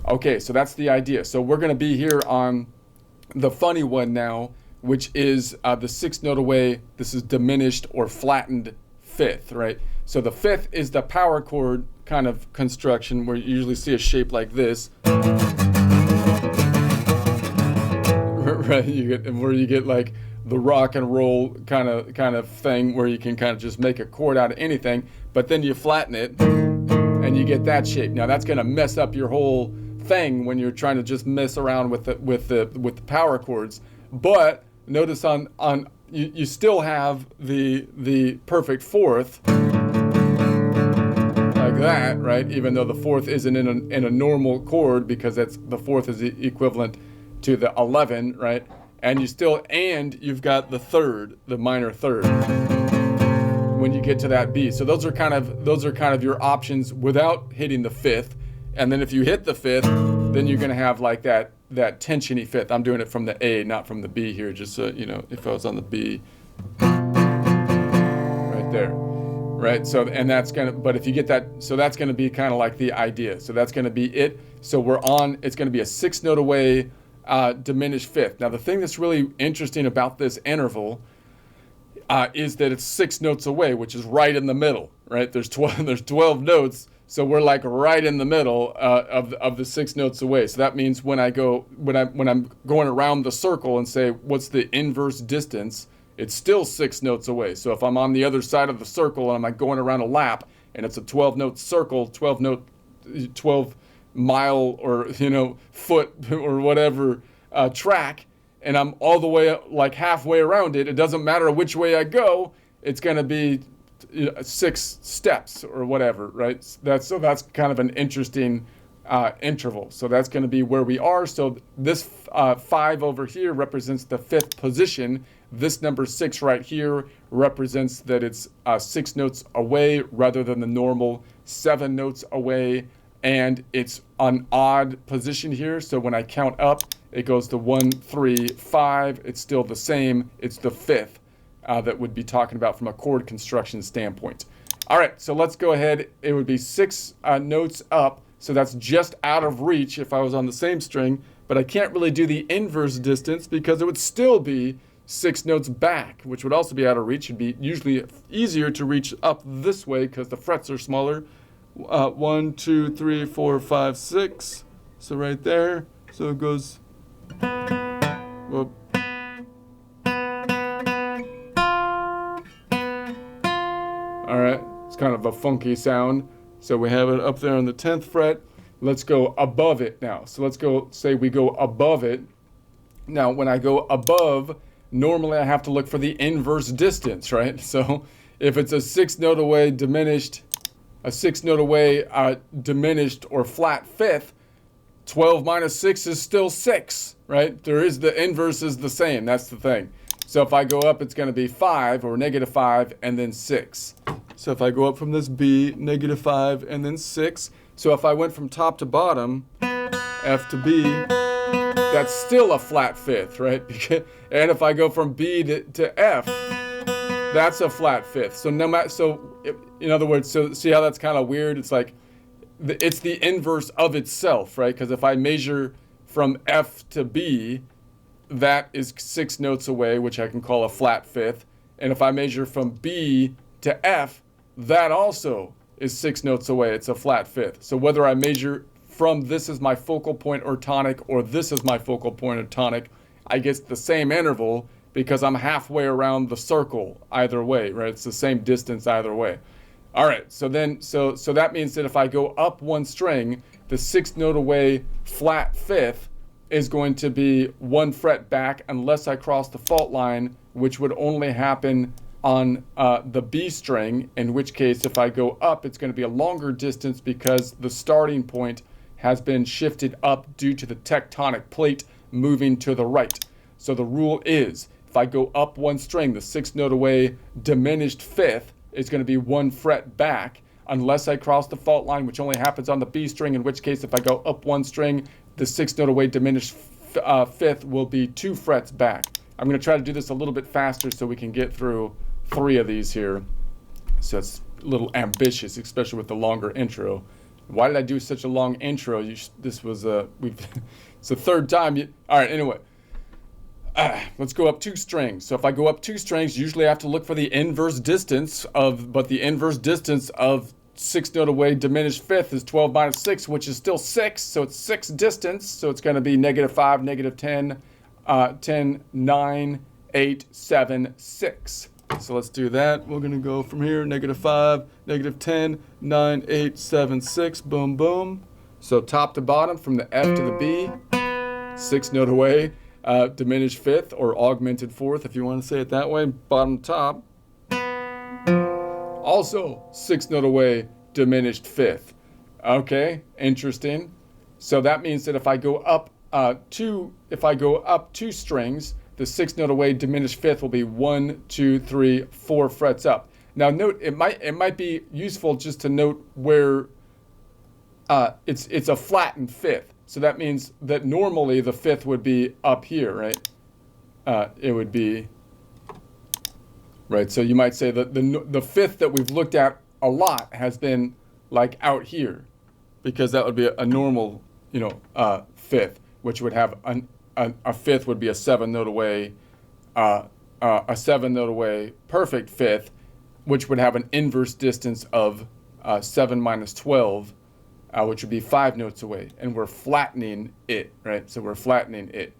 Okay, so that's the idea. So we're going to be here on the funny one now, which is the sixth note away. This is diminished or flattened fifth, right? So the fifth is the power chord kind of construction where you usually see a shape like this. Right, where you get like the rock and roll kind of thing where you can kind of just make a chord out of anything, but then you flatten it and you get that shape. Now that's going to mess up your whole thing when you're trying to just mess around with the power chords. But notice on you still have the perfect fourth like that, right? Even though the fourth isn't in a normal chord, because the fourth is equivalent to the 11, right? And you've got the third, the minor third, when you get to that B. So those are kind of your options without hitting the fifth. And then if you hit the fifth, then you're going to have like that tensiony fifth. I'm doing it from the A, not from the B here, just so you know, if I was on the B, right there, right? So, and that's going to, but if you get that, so that's going to be kind of like the idea. So that's going to be it. So it's going to be a six note away, diminished fifth. Now the thing that's really interesting about this interval is that it's 6 notes away, which is right in the middle, right? There's 12 notes, so we're like right in the middle of the 6 notes away. So that means when I'm going around the circle and say what's the inverse distance, it's still 6 notes away. So if I'm on the other side of the circle and I'm going around a lap and it's a 12-note circle, 12 mile or foot or whatever track, and I'm all the way like halfway around it, it doesn't matter which way I go, it's going to be 6 steps or whatever, right? That's kind of an interesting interval. So that's going to be where we are. So this 5 over here represents the 5th position. This number 6 right here represents that it's 6 notes away rather than the normal 7 notes away. And it's an odd position here. So when I count up, it goes to 1, 3, 5. It's still the same. It's the 5th that would be talking about from a chord construction standpoint. All right, so let's go ahead. It would be 6 notes up. So that's just out of reach if I was on the same string. But I can't really do the inverse distance because it would still be 6 notes back, which would also be out of reach. It'd be usually easier to reach up this way because the frets are smaller. 1, 2, 3, 4, 5, 6. So right there. So it goes. Whoop. All right. It's kind of a funky sound. So we have it up there on the 10th fret. Let's go above it now. So let's say we go above it. Now, when I go above, normally I have to look for the inverse distance, right? So if it's a 6 note away diminished, a 6 note away diminished or flat 5th, 12 minus 6 is still 6, right? The inverse is the same. That's the thing. So if I go up, it's going to be 5 or negative 5 and then 6. So if I go up from this B, negative 5 and then 6. So if I went from top to bottom, F to B, that's still a flat 5th, right? And if I go from B to F, that's a flat 5th. So in other words, so see how that's kind of weird? It's like it's the inverse of itself, right? Because if I measure from F to B, that is 6 notes away, which I can call a flat 5th. And if I measure from B to F, that also is 6 notes away. It's a flat 5th. So whether I measure from this is my focal point or tonic or this is my focal point or tonic, I get the same interval because I'm halfway around the circle either way, right? It's the same distance either way. All right, so that means that if I go up 1 string, the 6 note away flat 5th is going to be 1 fret back unless I cross the fault line, which would only happen on the B string, in which case if I go up, it's going to be a longer distance because the starting point has been shifted up due to the tectonic plate moving to the right. So the rule is, if I go up 1 string, the 6 note away diminished 5th is going to be 1 fret back unless I cross the fault line, which only happens on the B string, in which case if I go up 1 string, the 6 note away diminished 5th will be 2 frets back. I'm going to try to do this a little bit faster so we can get through 3 of these here. So it's a little ambitious, especially with the longer intro. Why did I do such a long intro? This was it's the third time. All right, anyway. Let's go up 2 strings. So if I go up 2 strings, usually I have to look for the inverse distance of, but the inverse distance of 6 note away diminished fifth is 12 minus 6, which is still 6. So it's 6 distance. So it's going to be -5, -10, 10, 9, 8, 7, 6. So let's do that. We're going to go from here, -5, -10, 9, 8, 7, 6. Boom, boom. So top to bottom from the F to the B, 6 note away. Diminished fifth or augmented fourth, if you want to say it that way. Bottom to top. Also 6 note away, diminished fifth. Okay, interesting. So that means that if I go up 2 strings, the 6 note away diminished fifth will be 1, 2, 3, 4 frets up. Now note, it might be useful just to note where it's a flattened fifth. So that means that normally the fifth would be up here, right? It would be, right? So you might say that the fifth that we've looked at a lot has been like out here, because that would be a normal, fifth, which would have a fifth would be a 7 note away, a 7 note away perfect fifth, which would have an inverse distance of 7 minus 12. Which would be 5 notes away, and we're flattening it, right? So we're flattening it.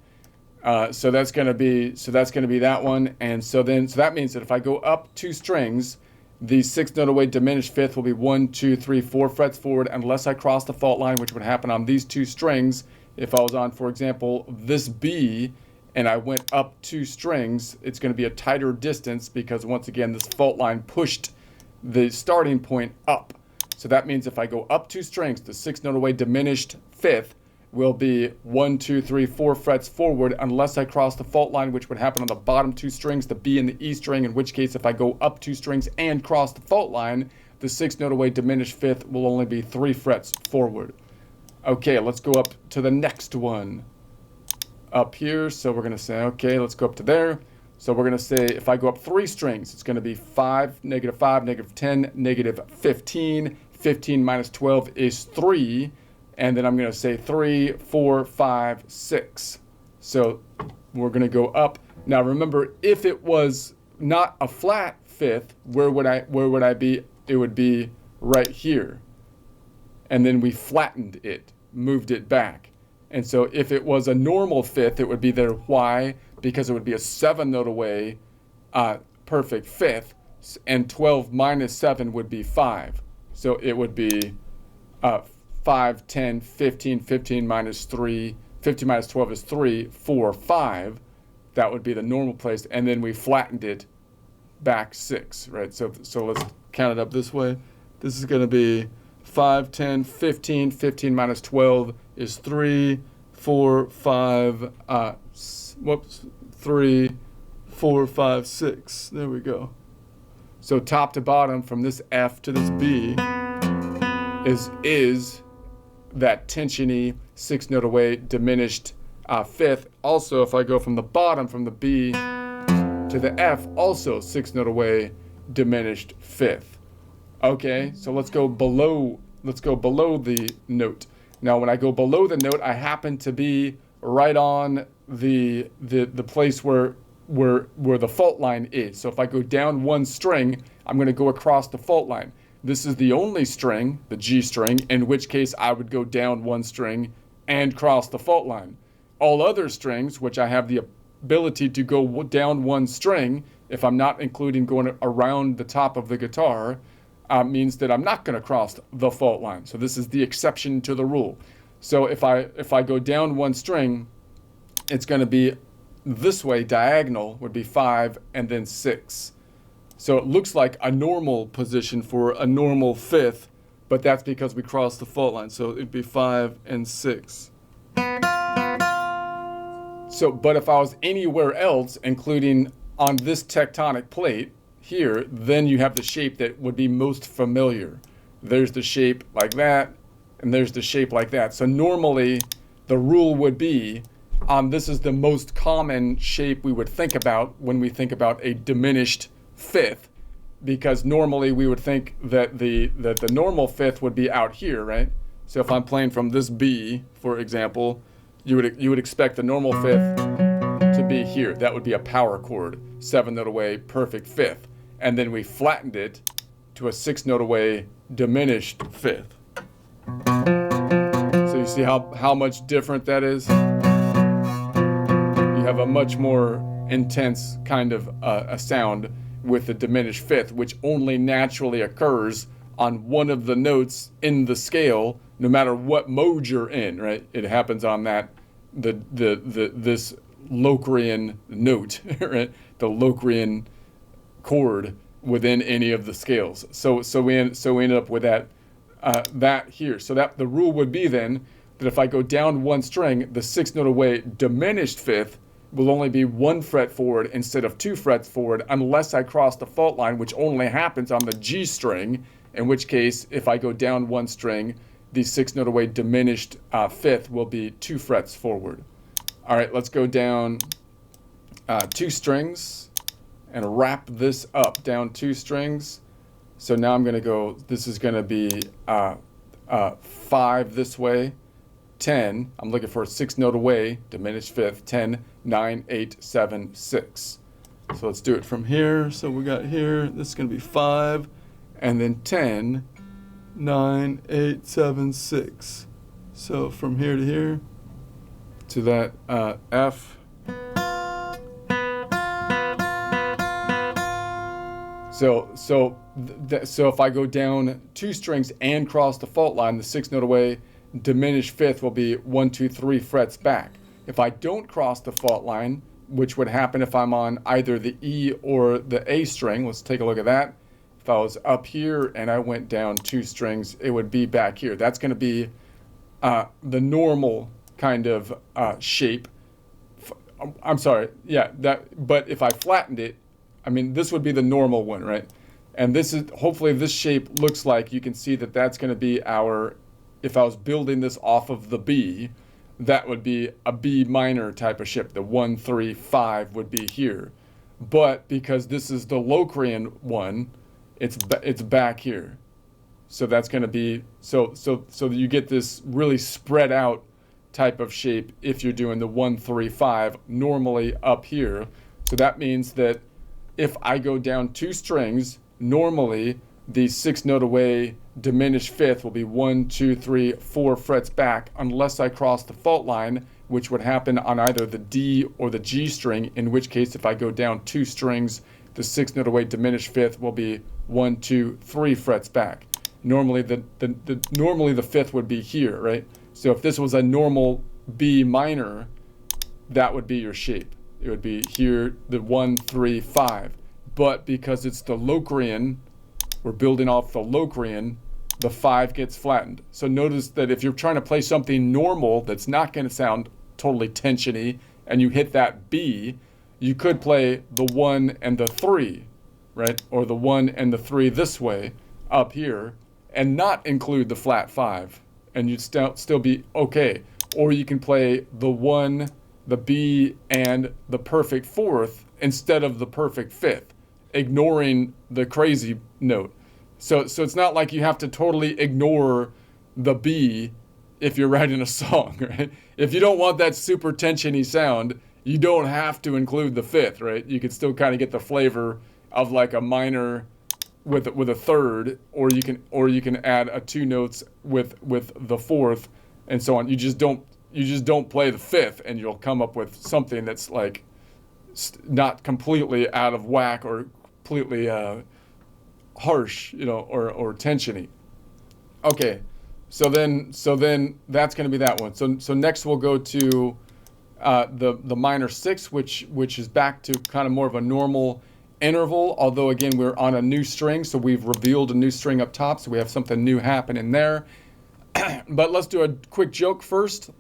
So that's going to be that one, and so that means that if I go up 2 strings, the 6 note away diminished fifth will be 1, 2, 3, 4 frets forward, unless I cross the fault line, which would happen on these 2 strings. If I was on, for example, this B, and I went up 2 strings, it's going to be a tighter distance because once again, this fault line pushed the starting point up. So that means if I go up 2 strings, the 6 note away diminished fifth will be 1, 2, 3, 4 frets forward unless I cross the fault line, which would happen on the bottom 2 strings, the B and the E string, in which case if I go up 2 strings and cross the fault line, the 6 note away diminished fifth will only be 3 frets forward. Okay, let's go up to the next one. Up here, so we're going to say, okay, let's go up to there. So we're going to say if I go up 3 strings, it's going to be 5, -5, -10, -15. 15 minus 12 is 3, and then I'm going to say 3, 4, 5, 6. So we're going to go up. Now remember, if it was not a flat fifth, where would I be? It would be right here. And then we flattened it, moved it back. And so if it was a normal fifth, it would be there. Why? Because it would be a 7 note away perfect fifth, and 12 minus 7 would be 5. So it would be 5, 10, 15, 15 minus 3, 15 minus 12 is 3, 4, 5. That would be the normal place. And then we flattened it back 6, right? So let's count it up this way. This is going to be 5, 10, 15, 15 minus 12 is 3, 4, 5, 3, 4, 5, 6. There we go. So top to bottom from this F to this B is that tensiony 6 note away diminished fifth. Also, if I go from the bottom, from the B to the F, also 6 note away diminished fifth. Okay, so let's go below the note. Now when I go below the note, I happen to be right on the place where the fault line is. So if I go down 1 string, I'm going to go across the fault line. This is the only string, the G string, in which case I would go down 1 string and cross the fault line. All other strings, which I have the ability to go down 1 string, if I'm not including going around the top of the guitar, means that I'm not going to cross the fault line. So this is the exception to the rule. So if I go down 1 string, it's going to be this way, diagonal would be 5 and then 6. So it looks like a normal position for a normal fifth, but that's because we crossed the fault line. So it'd be 5 and 6. So, but if I was anywhere else, including on this tectonic plate here, then you have the shape that would be most familiar. There's the shape like that, and there's the shape like that. So normally the rule would be, this is the most common shape we would think about when we think about a diminished fifth. because normally we would think that the normal fifth would be out here, right? So if I'm playing from this B, for example, you would expect the normal fifth to be here. That would be a power chord, 7-note away, perfect fifth. And then we flattened it to a 6-note away diminished fifth. So you see how much different that is? You have a much more intense kind of a sound with the diminished fifth, which only naturally occurs on one of the notes in the scale, no matter what mode you're in, right? It happens on that this Locrian note, right? The Locrian chord within any of the scales. So we ended up with that here. So that the rule would be then that if I go down one string, the 6-note away diminished fifth will only be 1 fret forward instead of 2 frets forward, unless I cross the fault line, which only happens on the G string, in which case, if I go down one string, the 6-note away diminished fifth will be 2 frets forward. All right, let's go down 2 strings and wrap this up down 2 strings. So now I'm going to go, this is going to be 5 this way, 10. I'm looking for a 6-note away, diminished fifth, 10, 9, 8, 7, 6. So let's do it from here. So we got here, this is going to be 5, and then 10, 9, 8, 7, 6. So from here to here, to that F. So if I go down 2 strings and cross the fault line, the 6-note away diminished fifth will be 1, 2, 3 frets back. If I don't cross the fault line, which would happen if I'm on either the E or the A string, let's take a look at that. If I was up here and I went down 2 strings, it would be back here. That's going to be the normal kind of shape. I'm sorry, yeah, but if I flattened it, I mean, this would be the normal one, right? And this is, hopefully this shape looks like, you can see that that's going to be our, if I was building this off of the B, that would be a B minor type of shape. The 1, 3, 5 would be here. But because this is the Locrian one, it's back here. So that's going to be, so you get this really spread out type of shape if you're doing the 1, 3, 5 normally up here. So that means that if I go down 2 strings, normally the 6-note away diminished fifth will be 1, 2, 3, 4 frets back, unless I cross the fault line, which would happen on either the D or the G string, in which case if I go down 2 strings, the 6-note away diminished fifth will be 1, 2, 3 frets back. Normally normally the fifth would be here, right? So if this was a normal B minor, that would be your shape. It would be here, the 1, 3, 5. But because it's the Locrian, we're building off the Locrian, the 5 gets flattened. So notice that if you're trying to play something normal that's not going to sound totally tensiony, and you hit that B, you could play the 1 and the 3, right? Or the 1 and the 3 this way, up here, and not include the flat 5, and you'd still be okay. Or you can play the 1, the B, and the perfect fourth instead of the perfect fifth, ignoring the crazy note. So it's not like you have to totally ignore the B if you're writing a song, right? If you don't want that super tensiony sound, you don't have to include the fifth, right? You can still kind of get the flavor of like a minor with a third, or you can add a 2 notes with the fourth, and so on. You just don't play the fifth, and you'll come up with something that's like not completely out of whack or completely harsh, or tensiony. Okay, so then that's going to be that one. So next we'll go to the minor 6, which is back to kind of more of a normal interval, although again we're on a new string, so we've revealed a new string up top, so we have something new happening there. But let's do a quick joke first.